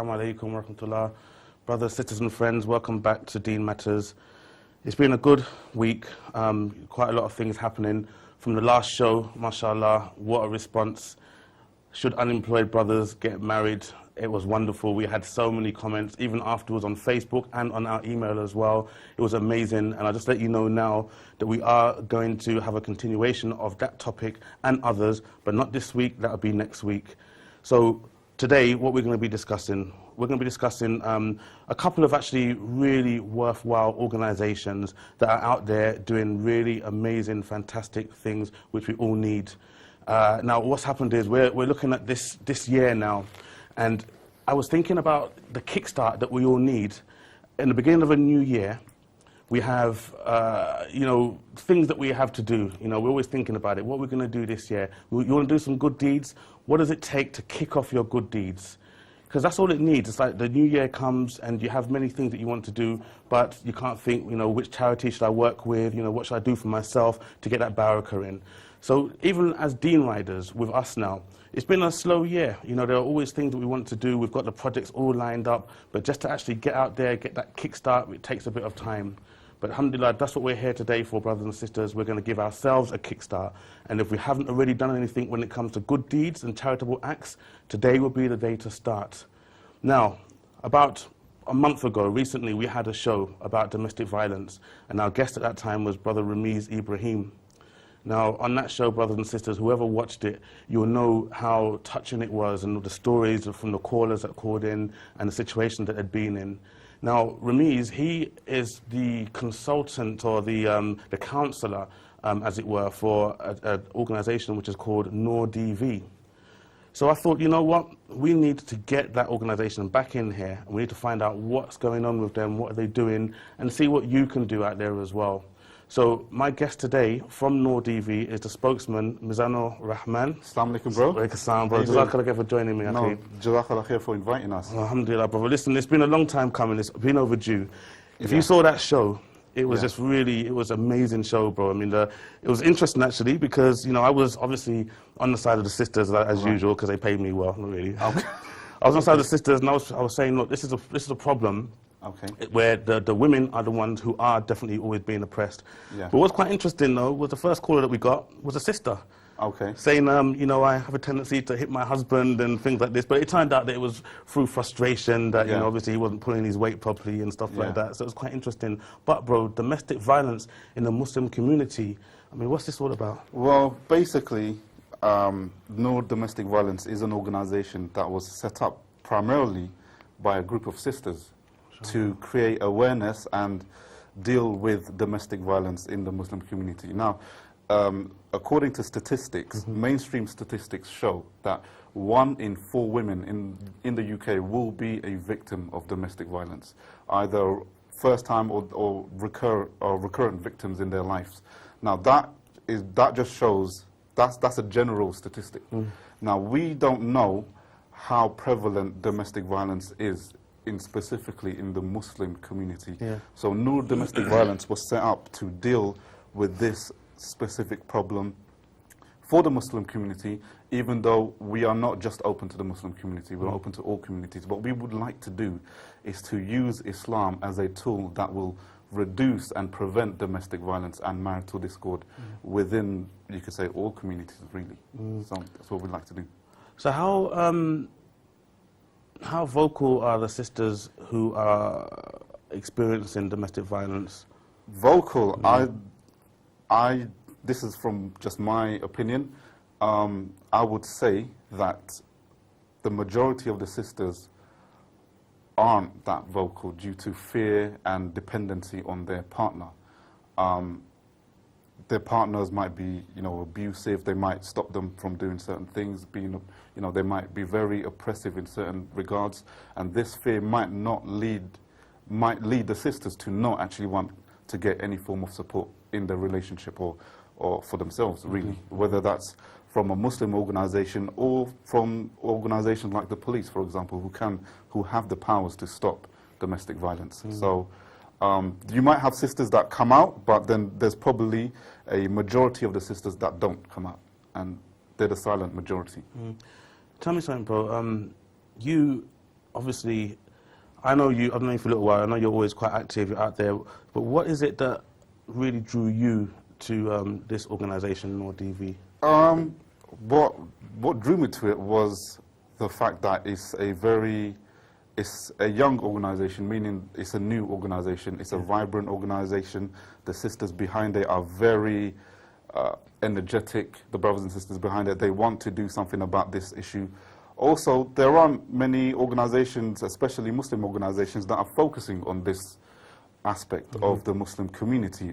Assalamu alaikum wa rahmatullah. Brothers, sisters and friends, welcome back to Deen Matters. It's been a good week, quite a lot of things happening. From the last show, mashallah, what a response. Should unemployed brothers get married? It was wonderful. We had so many comments, even afterwards on Facebook and on our email as well. It was amazing, and I'll just let you know now that we are going to have a continuation of that topic and others, but not this week, that'll be next week. So today, what we're going to be discussing, a couple of actually really worthwhile organizations that are out there doing really amazing, fantastic things which we all need. Now, what's happened is we're looking at this year now, and I was thinking about the kickstart that we all need. In the beginning of a new year, we have, things that we have to do. We're always thinking about it. What we're going to do this year? You want to do some good deeds? What does it take to kick off your good deeds? Because that's all it needs. It's like the new year comes and you have many things that you want to do, but you can't think, which charity should I work with? What should I do for myself to get that barakah in? So even as Deen riders with us now, it's been a slow year. There are always things that we want to do. We've got the projects all lined up, but just to actually get out there, get that kickstart, it takes a bit of time. But alhamdulillah, that's what we're here today for, brothers and sisters. We're going to give ourselves a kickstart. And if we haven't already done anything when it comes to good deeds and charitable acts, today will be the day to start. Now, about a month ago, recently, we had a show about domestic violence. And our guest at that time was Brother Ramiz Ibrahim. Now, on that show, brothers and sisters, whoever watched it, you'll know how touching it was and the stories from the callers that called in and the situation that they'd been in. Now, Ramiz, he is the consultant or the counselor, as it were, for an organization which is called Nour DV. So I thought, you know what, we need to get that organization back in here, and we need to find out what's going on with them, what are they doing, and see what you can do out there as well. So my guest today from Nour DV is the spokesman, Mizanur Rahman. Assalamu alaikum, bro. Walaikum assalam, bro. Jazakallah khair for joining me. No, Jazakallah khair for inviting us. Alhamdulillah, brother. Listen, it's been a long time coming. It's been overdue. If you saw that show, it was just really, it was an amazing show, bro. I mean, it was interesting actually because, I was obviously on the side of the sisters as usual because they paid me well, not really. Okay. I was on the side of the sisters and I was saying, look, this is a problem. Okay. Where the women are the ones who are definitely always being oppressed. Yeah. But what's quite interesting though was the first caller that we got was a sister. Okay. Saying, I have a tendency to hit my husband and things like this. But it turned out that it was through frustration that, obviously he wasn't pulling his weight properly and stuff like that. So it was quite interesting. But bro, domestic violence in the Muslim community, I mean, what's this all about? Well, basically, Nour Domestic Violence is an organization that was set up primarily by a group of sisters to create awareness and deal with domestic violence in the Muslim community. Now, according to statistics, mainstream statistics show that 1 in 4 women in the UK will be a victim of domestic violence, either first time or recurrent victims in their lives. Now, that just shows, that's a general statistic. Now, we don't know how prevalent domestic violence is specifically in the Muslim community. So Nour Domestic Violence was set up to deal with this specific problem for the Muslim community, even though we are not just open to the Muslim community, we're open to all communities. What we would like to do is to use Islam as a tool that will reduce and prevent domestic violence and marital discord within, you could say, all communities, really. So that's what we'd like to do. So how vocal are the sisters who are experiencing domestic violence? Vocal, this is from just my opinion, I would say that the majority of the sisters aren't that vocal due to fear and dependency on their partner. Their partners might be, abusive. They might stop them from doing certain things. They might be very oppressive in certain regards, and this fear might lead the sisters to not actually want to get any form of support in the relationship or for themselves, really. Whether that's from a Muslim organization or from organizations like the police, for example, who have the powers to stop domestic violence. So. You might have sisters that come out, but then there's probably a majority of the sisters that don't come out, and they're the silent majority. Tell me something, bro. You obviously, I know you. I've known you for a little while. I know you're always quite active. You're out there. But what is it that really drew you to this organisation, Nour DV? What drew me to it was the fact that it's a young organisation, meaning it's a new organisation. It's a vibrant organisation. The sisters behind it are very energetic. The brothers and sisters behind it, they want to do something about this issue. Also, there aren't many organizations, especially Muslim organizations, that are focusing on this aspect of the Muslim community.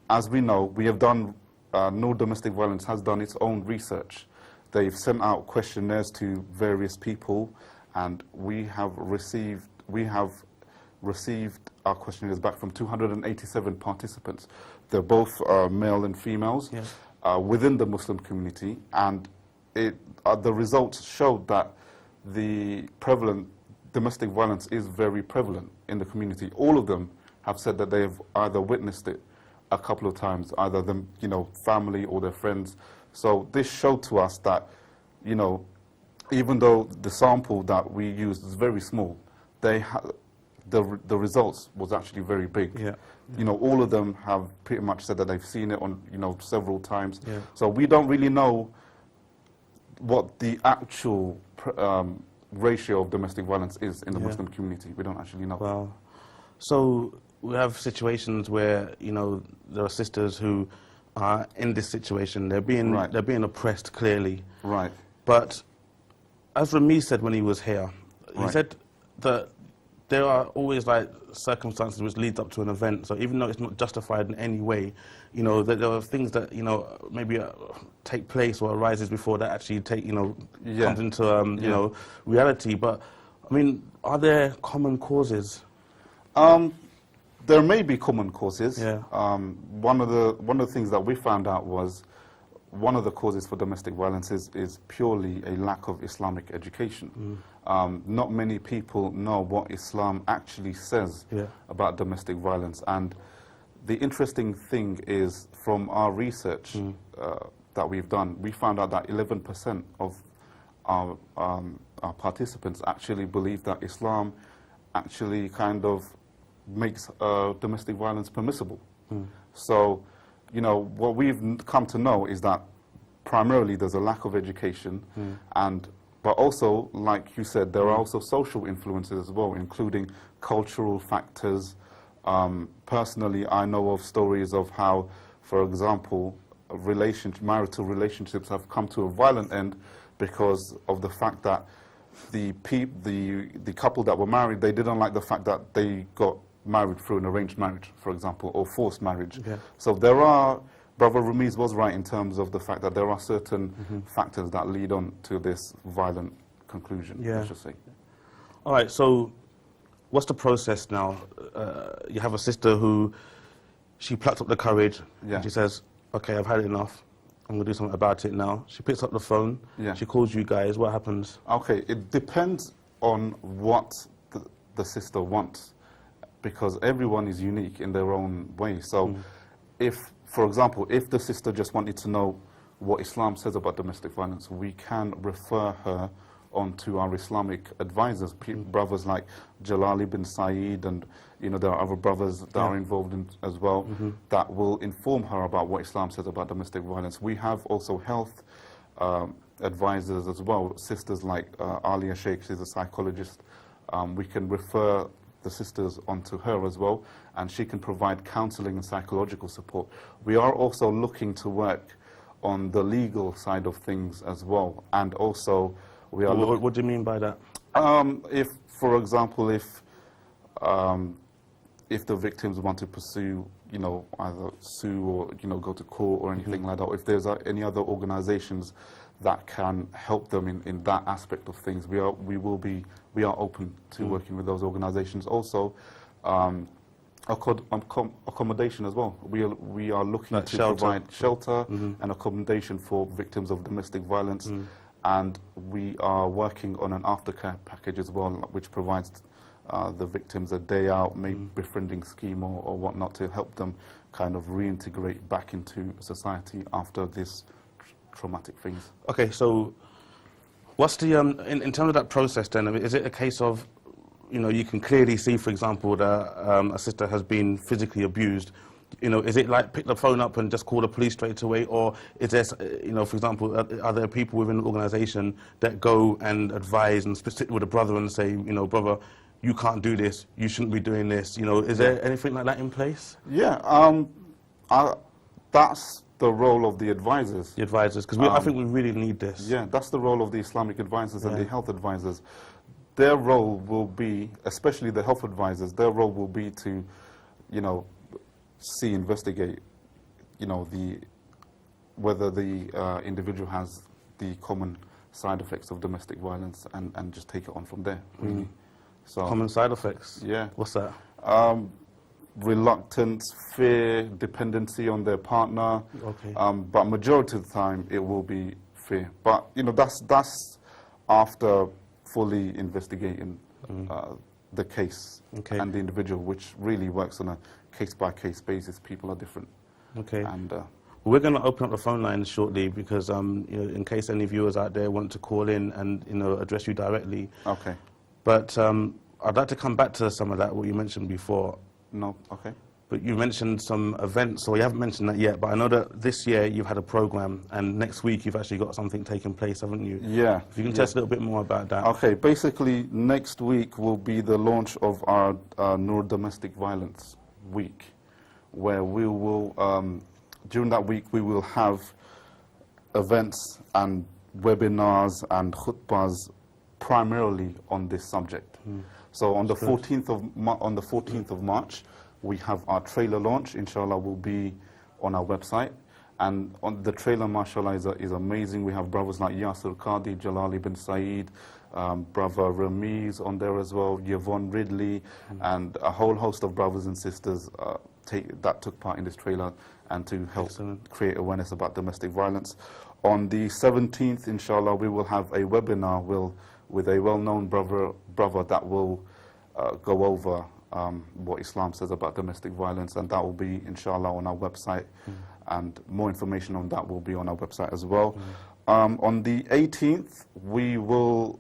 As we know, we have done, Nour Domestic Violence has done its own research. They've sent out questionnaires to various people, and we have received our questionnaires back from 287 participants. They're both male and females within the Muslim community, and the results showed that the prevalent domestic violence is very prevalent in the community. All of them have said that they have either witnessed it a couple of times, either them, family or their friends. So this showed to us that, even though the sample that we used is very small, the results was actually very big. Yeah. All of them have pretty much said that they've seen it on, several times. Yeah. So we don't really know what the actual ratio of domestic violence is in the Muslim community. We don't actually know. Wow. So we have situations where, there are sisters who are in this situation. They're being oppressed clearly. Right. But as Rami said when he was here, he said that there are always circumstances which leads up to an event. So even though it's not justified in any way, that there are things that maybe take place or arises before that actually comes into reality. But I mean, are there common causes? There may be common causes. Yeah. One of the things that we found out was one of the causes for domestic violence is purely a lack of Islamic education. Not many people know what Islam actually says about domestic violence. And the interesting thing is, from our research that we've done, we found out that 11% of our participants actually believe that Islam actually kind of makes domestic violence permissible. So, what we've come to know is that primarily there's a lack of education, but also, like you said, there are also social influences as well, including cultural factors. Personally, I know of stories of how, for example, marital relationships have come to a violent end because of the fact that the couple that were married, they didn't like the fact that they got married through an arranged marriage, for example, or forced marriage. Yeah. So Brother Ramiz was right in terms of the fact that there are certain factors that lead on to this violent conclusion, I should say. All right, so what's the process now? You have a sister who, she plucks up the courage, and she says, okay, I've had enough. I'm going to do something about it now. She picks up the phone, she calls you guys. What happens? Okay, it depends on what the sister wants, because everyone is unique in their own way. So for example, if the sister just wanted to know what Islam says about domestic violence, we can refer her onto our Islamic advisors, brothers like Jalal ibn Saeed, and there are other brothers that are involved in as well, that will inform her about what Islam says about domestic violence. We have also health advisors as well, sisters like Alia Sheikh, she's a psychologist. We can refer the sisters onto her as well, and she can provide counseling and psychological support. We are also looking to work on the legal side of things as well, and also we are. What do you mean by that? If, for example, if the victims want to pursue, either sue or go to court or anything like that, or if there's any other organisations that can help them in that aspect of things, we are open to working with those organisations. Also, accommodation as well. We are looking to provide shelter and accommodation for victims of domestic violence, and we are working on an aftercare package as well, which provides the victims a day out, maybe befriending scheme or whatnot, to help them kind of reintegrate back into society after this traumatic things. Okay, so What's the in terms of that process then? I mean, is it a case of, you know, you can clearly see, for example, that a sister has been physically abused? You know, is it like pick the phone up and just call the police straight away, or is there, you know, for example, are there people within the organisation that go and advise and sit with a brother and say, you know, brother, you can't do this, you shouldn't be doing this? You know, is there anything like that in place? Yeah, that's the role of the advisors. The advisors, because I think we really need this. Yeah, that's the role of the Islamic advisors and the health advisors. Their role will be, especially the health advisors, their role will be to, you know, investigate, you know, whether the individual has the common side effects of domestic violence and just take it on from there, really. So, common side effects? Yeah. What's that? Reluctance, fear, dependency on their partner. Okay. But majority of the time, it will be fear. But, you know, that's after fully investigating the case and the individual, which really works on a case-by-case basis. People are different. Okay. And we're going to open up the phone lines shortly because, you know, in case any viewers out there want to call in and, you know, address you directly. Okay. But I'd like to come back to some of that, what you mentioned before. No, okay. But you mentioned some events, or you haven't mentioned that yet, but I know that this year you've had a program, and next week you've actually got something taking place, haven't you? Yeah. If you can tell us a little bit more about that. Okay, basically next week will be the launch of our Nour Domestic Violence Week, where we will, during that week, we will have events and webinars and khutbahs primarily on this subject. So on the 14th of March, we have our trailer launch. Inshallah, will be on our website. And on the trailer, mashallah, is amazing. We have brothers like Yasir Qadi, Jalal ibn Saeed, brother Ramiz on there as well, Yvonne Ridley, and a whole host of brothers and sisters that took part in this trailer and to help create awareness about domestic violence. On the 17th, inshallah, we will have a webinar with a well-known brother that will go over what Islam says about domestic violence, and that will be, inshallah, on our website. And more information on that will be on our website as well. On the 18th, we will,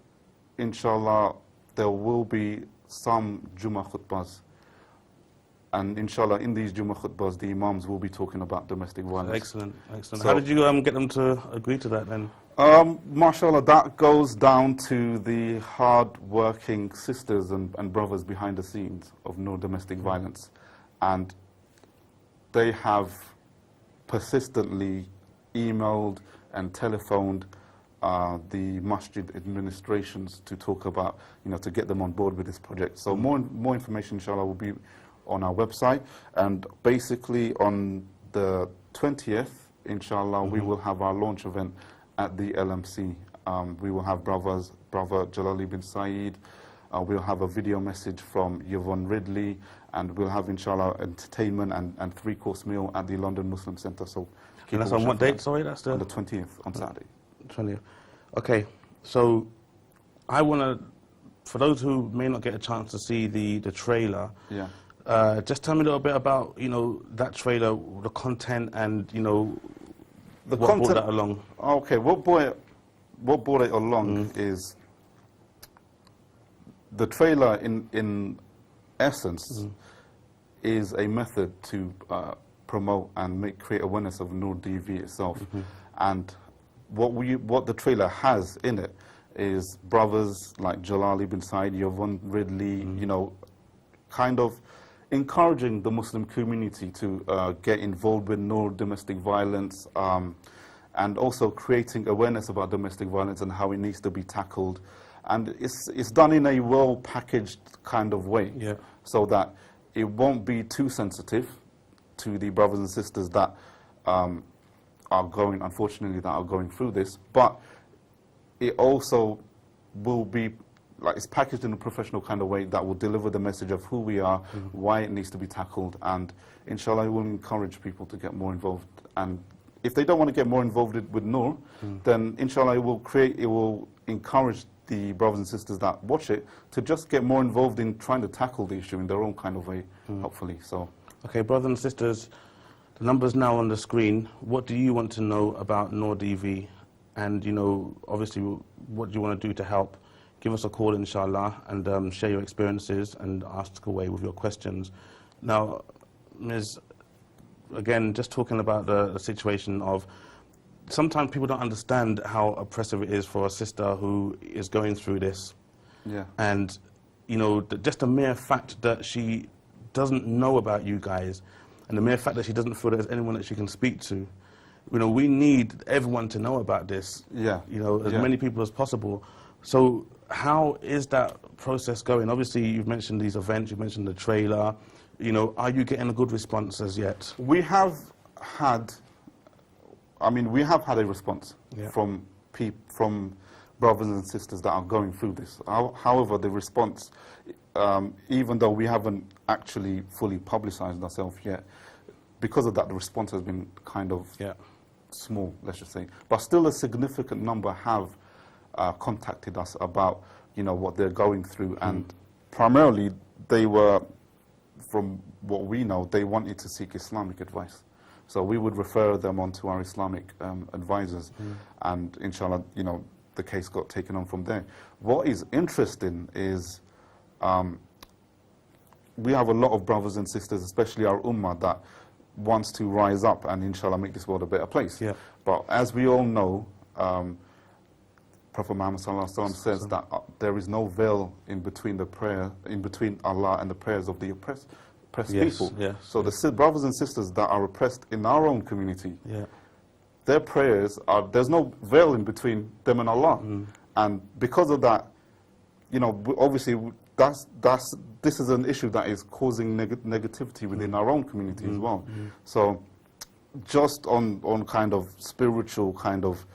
inshallah, there will be some Jummah khutbahs. And inshallah, in these Jummah khutbahs, the Imams will be talking about domestic violence. Excellent, excellent. So how did you get them to agree to that then? Mashallah, that goes down to the hard-working sisters and brothers behind the scenes of Nour Domestic Violence. And they have persistently emailed and telephoned the masjid administrations to talk about, you know, to get them on board with this project. So more information, inshallah, will be on our website. And basically on the 20th, inshallah, we will have our launch event at the LMC. We will have brother Jalal ibn Saeed. We'll have a video message from Yvonne Ridley, and we'll have, inshallah, entertainment and three-course meal at the London Muslim Centre. So, and that's on what date? Sorry, that's on the 20th, on Saturday. 20th. Okay, so I want to, for those who may not get a chance to see the trailer, just tell me a little bit about, you know, that trailer, the content, and, you know, what brought that along. Okay, what brought it along is the trailer, in essence, is a method to promote and create awareness of Nour DV itself. And what the trailer has in it is brothers like Jalal ibn Saeed, Yvonne Ridley, you know, kind of encouraging the Muslim community to get involved with Nour domestic violence, and also creating awareness about domestic violence and how it needs to be tackled. And it's done in a well-packaged kind of way, so that it won't be too sensitive to the brothers and sisters that unfortunately, that are going through this. But it also will be, like, it's packaged in a professional kind of way that will deliver the message of who we are, why it needs to be tackled, and inshallah, it will encourage people to get more involved. And if they don't want to get more involved with Nour, then inshallah, it will encourage the brothers and sisters that watch it to just get more involved in trying to tackle the issue in their own kind of way, hopefully. So, okay, brothers and sisters, the number's now on the screen. What do you want to know about Nour DV? and, you know, obviously what do you want to do to help, give us a call, inshallah, and share your experiences and ask away with your questions. Now, Ms., again, just talking about the situation of, sometimes people don't understand how oppressive it is for a sister who is going through this. Yeah. And, you know, just the mere fact that she doesn't know about you guys, and the mere fact that she doesn't feel there's anyone that she can speak to. You know, we need everyone to know about this. Yeah. You know, as Yeah. many people as possible. So how is that process going? Obviously, you've mentioned these events, you've mentioned the trailer. You know, are you getting a good response as yet? We have had a response Yeah. from brothers and sisters that are going through this. However, the response, even though we haven't actually fully publicized ourselves yet, because of that, the response has been kind of small, let's just say. But still a significant number have contacted us about, you know, what they're going through. And primarily, they were, from what we know, they wanted to seek Islamic advice. So we would refer them on to our Islamic advisors, and inshallah, you know, the case got taken on from there. What is interesting is we have a lot of brothers and sisters, especially our ummah, that wants to rise up and inshallah make this world a better place. Yeah. But as we all know, Prophet Muhammad sallallahu alaihi wasallam says that there is no veil in between Allah and the prayers of the oppressed people. Yes, so the brothers and sisters that are oppressed in our own community, their prayers there's no veil in between them and Allah. And because of that, you know, obviously this is an issue that is causing negativity within our own community as well. So just on kind of spiritual kind of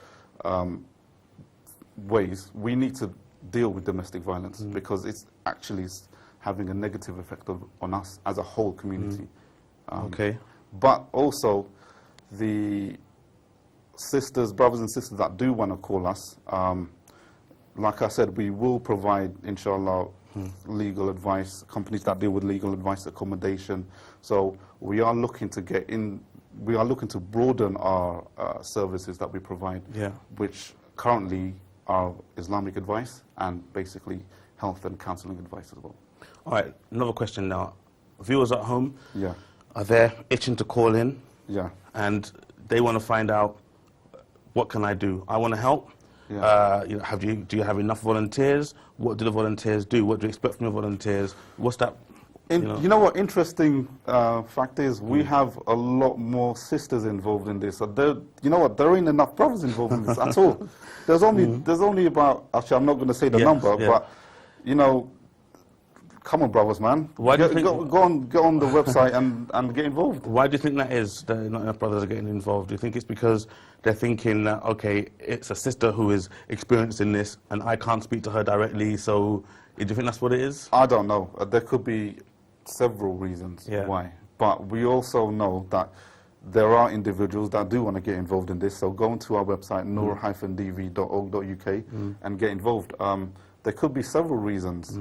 ways, we need to deal with domestic violence because it's actually having a negative effect on us as a whole community. Okay. But also, the brothers and sisters that do want to call us, like I said, we will provide, inshallah, legal advice, companies that deal with legal advice, accommodation. So we are looking to broaden our services that we provide, which currently are Islamic advice and basically health and counseling advice as well. All right, another question now. Viewers at home Yeah. are there itching to call in, Yeah. and they want to find out, what can I do? I want to help. Yeah. You know, do you have enough volunteers? What do the volunteers do? What do you expect from your volunteers? What's that? You know what interesting fact is, we have a lot more sisters involved in this. So you know what, there ain't enough brothers involved in this at all. There's only about, actually I'm not going to say the number, but you know, come on brothers, man. Why do you think, go on the website and get involved. Why do you think that is, that not enough brothers are getting involved? Do you think it's because they're thinking that, okay, it's a sister who is experiencing this and I can't speak to her directly, so do you think that's what it is? I don't know. There could be several reasons why. But we also know that there are individuals that do want to get involved in this. So go onto our website, nour-dv.org.uk, and get involved. There could be several reasons.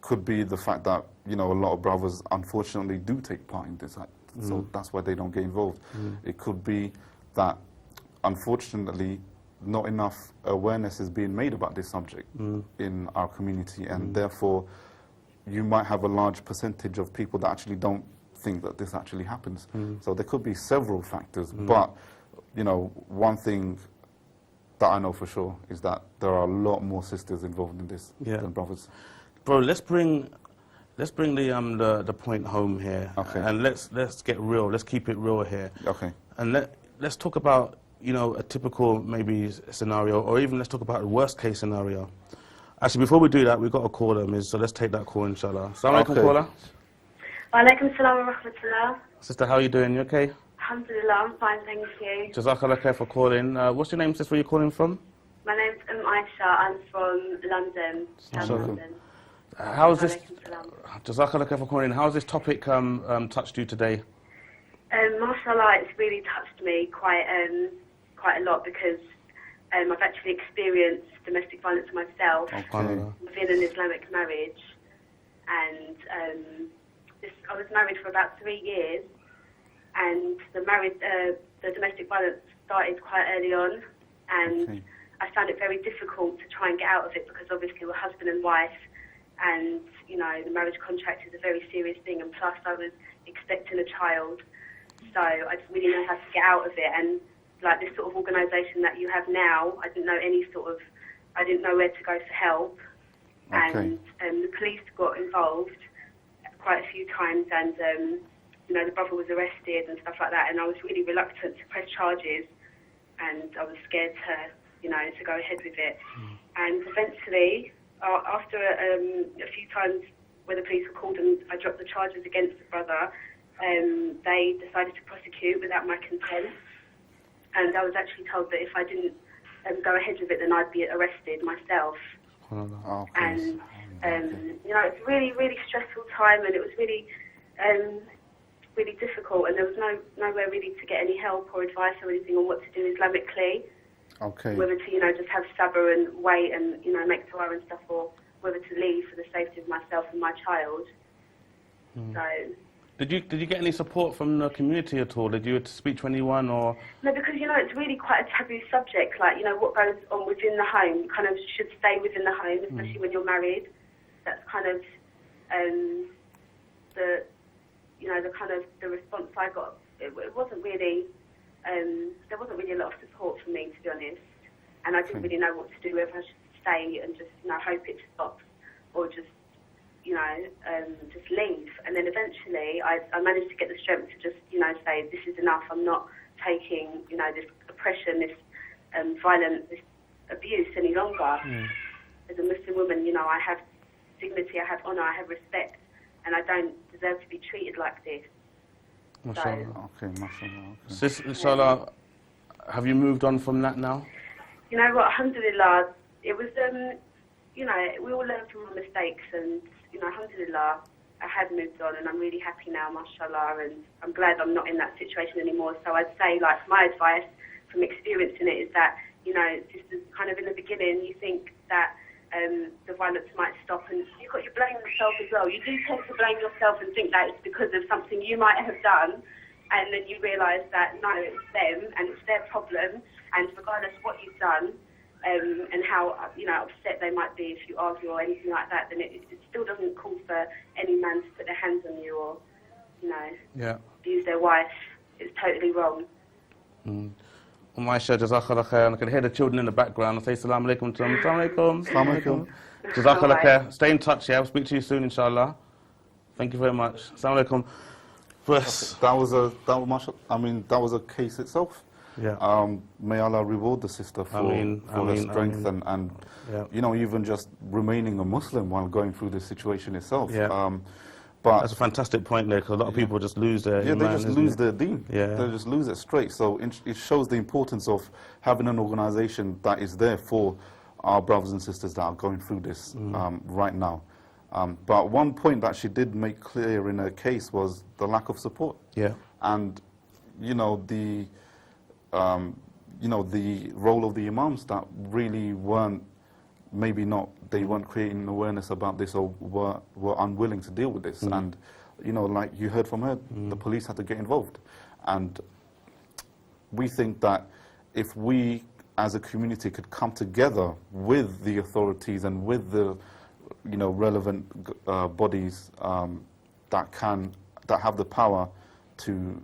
Could be the fact that, you know, a lot of brothers unfortunately do take part in this act. So that's why they don't get involved. It could be that, unfortunately, not enough awareness is being made about this subject in our community, and therefore you might have a large percentage of people that actually don't think that this actually happens. So there could be several factors, but, you know, one thing that I know for sure is that there are a lot more sisters involved in this than brothers. Bro, let's bring the point home here, and let's get real. Let's keep it real here. Okay. And let's talk about, you know, a typical maybe scenario, or even let's talk about a worst case scenario. Actually, before we do that, we've got a caller, Ms. So let's take that call, inshallah. Assalamu alaikum, caller. Wa alaikum salam wa rahmatullah. Sister, how are you doing? You okay? Alhamdulillah, I'm fine, thank you. Jazakallah khair for calling. What's your name, sister? Where are you calling from? My name's Aisha. I'm from London, South London. How's this? Jazakallah khair for calling. How's this topic touched you today? Mashallah, it's really touched me quite a lot because I've actually experienced domestic violence myself within an Islamic marriage, and I was married for about 3 years, and the domestic violence started quite early on, and I found it very difficult to try and get out of it because obviously we're husband and wife, and you know the marriage contract is a very serious thing, and plus I was expecting a child, so I didn't really know how to get out of it. And like this sort of organisation that you have now, I didn't know where to go for help, and the police got involved quite a few times, and you know the brother was arrested and stuff like that, and I was really reluctant to press charges, and I was scared to go ahead with it. And eventually, after a few times where the police were called and I dropped the charges against the brother, they decided to prosecute without my consent. And I was actually told that if I didn't go ahead with it, then I'd be arrested myself. And you know, it's a really, really stressful time, and it was really, really difficult. And there was nowhere really to get any help or advice or anything on what to do Islamically. Whether to just have sabr and wait and make dua and stuff, or whether to leave for the safety of myself and my child. So. Did you get any support from the community at all? Did you speak to anyone or? No, because it's really quite a taboo subject. Like what goes on within the home kind of should stay within the home, especially when you're married. That's kind of the response I got. It wasn't really. There wasn't really a lot of support for me, to be honest, and I didn't really know what to do, whether I should stay and just hope it stops, or just just leave. And then eventually I managed to get the strength to just say this is enough. I'm not taking this oppression, this violent, this abuse any longer. As a Muslim woman, I have dignity, I have honour, I have respect, and I don't deserve to be treated like this. Mashallah. Mashallah. Sis, inshallah, have you moved on from that now? You know what, alhamdulillah, it was, we all learn from our mistakes, and, alhamdulillah, I have moved on, and I'm really happy now, mashallah, and I'm glad I'm not in that situation anymore. So I'd say, my advice from experiencing it is that, just as kind of in the beginning, you think that the violence might stop, and you blame yourself as well. You do tend to blame yourself and think that it's because of something you might have done, and then you realise that no, it's them and it's their problem, and regardless what you've done and how upset they might be if you argue or anything like that, then it still doesn't call for any man to put their hands on you or abuse their wife. It's totally wrong. Maisha, Jazakallah khair. I can hear the children in the background. I say Assalamu alaikum to them. Assalamu alaikum. Assalamu alaikum. Jazakallah khair. Stay in touch, yeah? I'll speak to you soon, inshallah. Thank you very much. Assalamu alaikum. That was a case itself. Yeah. May Allah reward the sister for her strength and even just remaining a Muslim while going through this situation itself. Yeah. But that's a fantastic point there, because a lot of people just lose their iman, they just lose their deen. Yeah. They just lose it straight. So it shows the importance of having an organisation that is there for our brothers and sisters that are going through this right now. But one point that she did make clear in her case was the lack of support. Yeah. And the role of the imams that really weren't they weren't creating awareness about this, or were unwilling to deal with this. And like you heard from her, the police had to get involved. And we think that if we as a community could come together with the authorities and with the relevant bodies that have the power to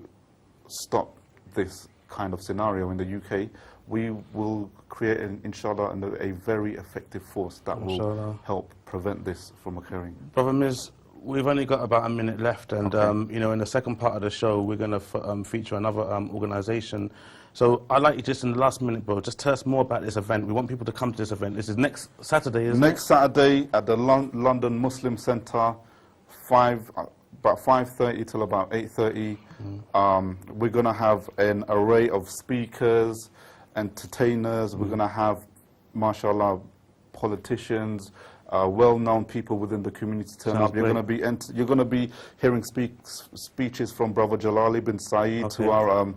stop this kind of scenario in the UK, we will create, inshallah, a very effective force that will help prevent this from occurring. Brother Miz, we've only got about a minute left, and in the second part of the show, we're going to feature another organisation. So I'd like you just in the last minute, bro, just tell us more about this event. We want people to come to this event. This is next Saturday, isn't it? Next Saturday at the London Muslim Centre, about 5:30 till about 8:30. We're going to have an array of speakers, entertainers. We're going to have, mashallah, politicians, well-known people within the community turn up. You're going to be hearing speeches from Brother Jalali bin Saeed to our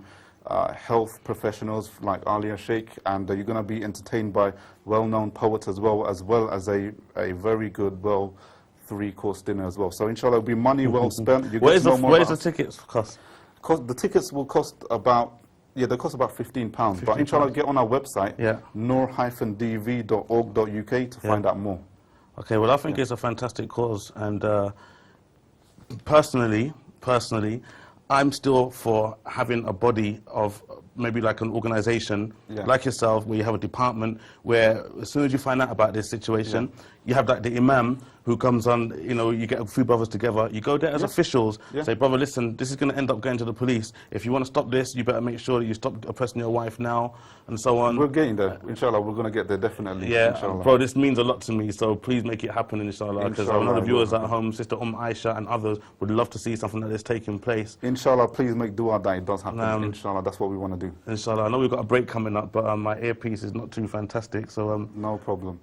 health professionals like Alia Sheikh, and you're going to be entertained by well-known poets as well as a very good, three-course dinner as well. So inshallah, it'll be money well spent. What is the tickets cost? The tickets will cost about Yeah, they cost about £15. But inshallah, get on our website, nour-dv.org.uk to find out more. Okay, well, I think it's a fantastic cause, and personally, I'm still for having a body of maybe like an organization like yourself, where you have a department where as soon as you find out about this situation, you have like the imam who comes on, you know, you get a few brothers together, you go there as officials, say, brother, listen, this is going to end up going to the police. If you want to stop this, you better make sure that you stop oppressing your wife now, and so on. We're getting there, inshallah, we're going to get there, definitely. Yeah, inshallah. Bro, this means a lot to me, so please make it happen, inshallah, because I know the viewers at home, Sister Aisha and others, would love to see something like this taking place. Inshallah, please make dua that it does happen, inshallah, that's what we want to do. Inshallah, I know we've got a break coming up, but my earpiece is not too fantastic, so... no problem.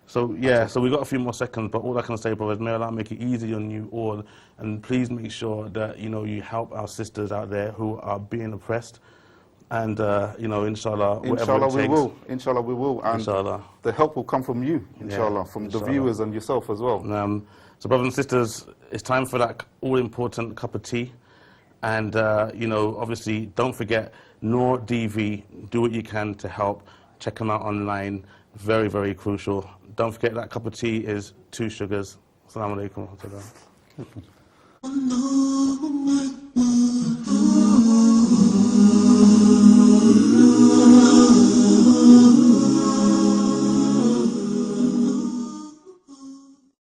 So, yeah, so we've got a few more seconds, but all I can say, brothers, may Allah make it easy on you all, and please make sure that, you know, you help our sisters out there who are being oppressed, and, you know, inshallah, whatever it takes. Inshallah, we will. And inshallah. The help will come from you, inshallah, from the viewers and yourself as well. So, brothers and sisters, it's time for that all-important cup of tea, and, you know, obviously, don't forget, Nour DV, do what you can to help. Check them out online, very, very crucial. Don't forget that cup of tea is 2 sugars. Assalamu alaikum wa rahmatullah.